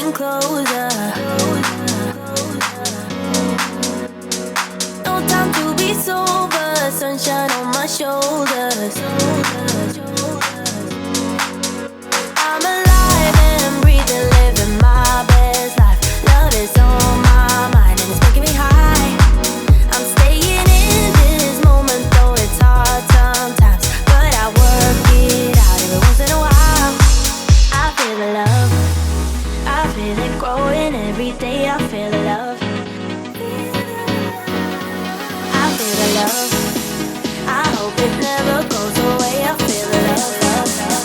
getting closer. No time to be sober, sunshine on my shoulders. I'm alive and breathing, living my best life. Love is on my mind and it's making me high. I'm staying in this moment, though it's hard sometimes, but I work it out every once in a while. I feel the love, I feel it growing every day. I feel the love, I feel the love. I hope it never goes away. I feel the love, love, love.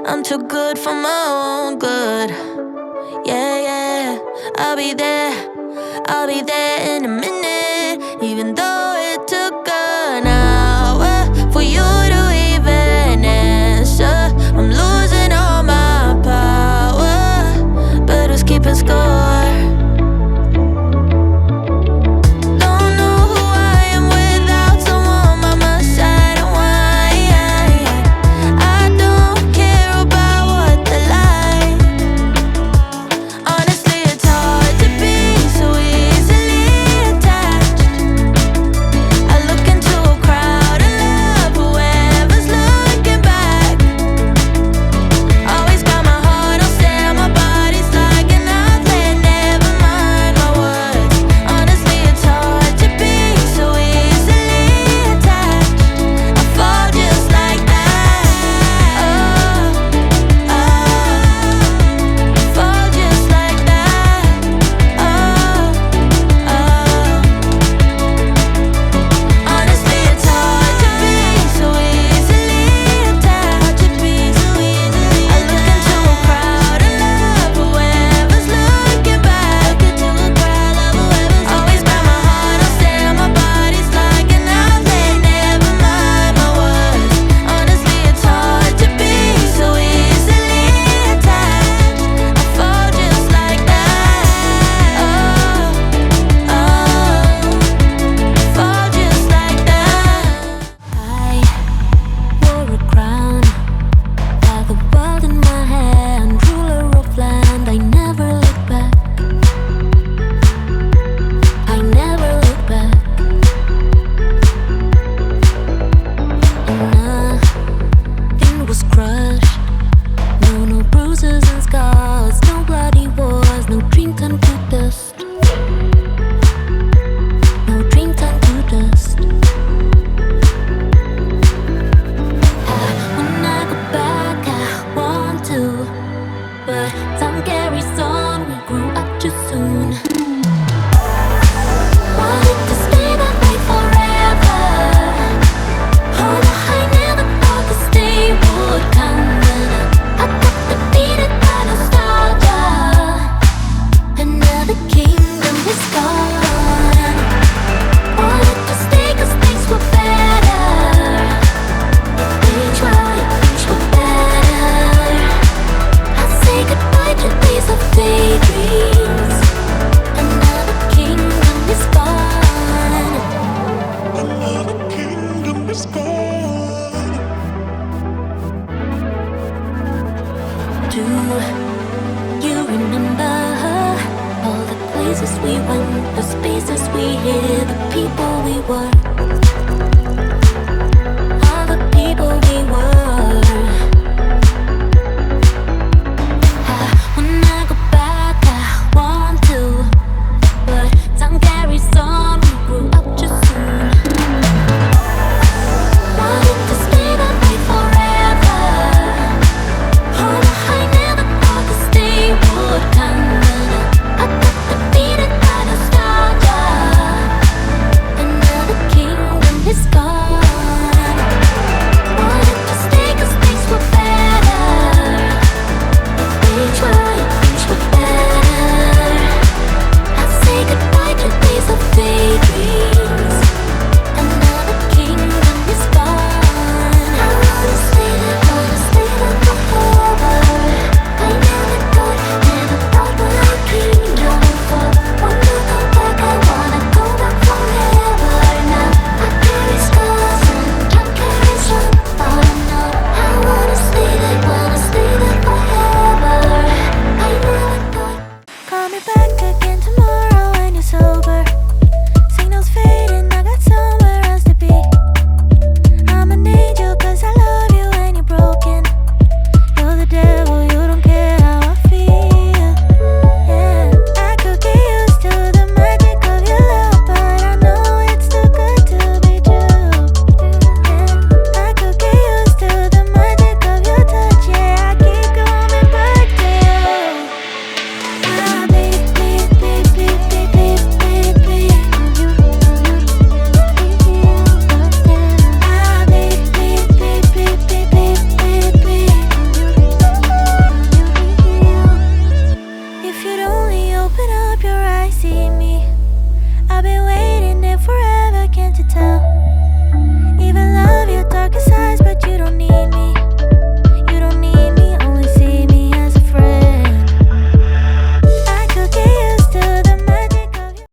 I'm too good for my own good. Yeah, yeah, I'll be there in a minute. Even though it took an hour for you to even answer. I'm losing all my power, but who's keeping score? here, the people we were.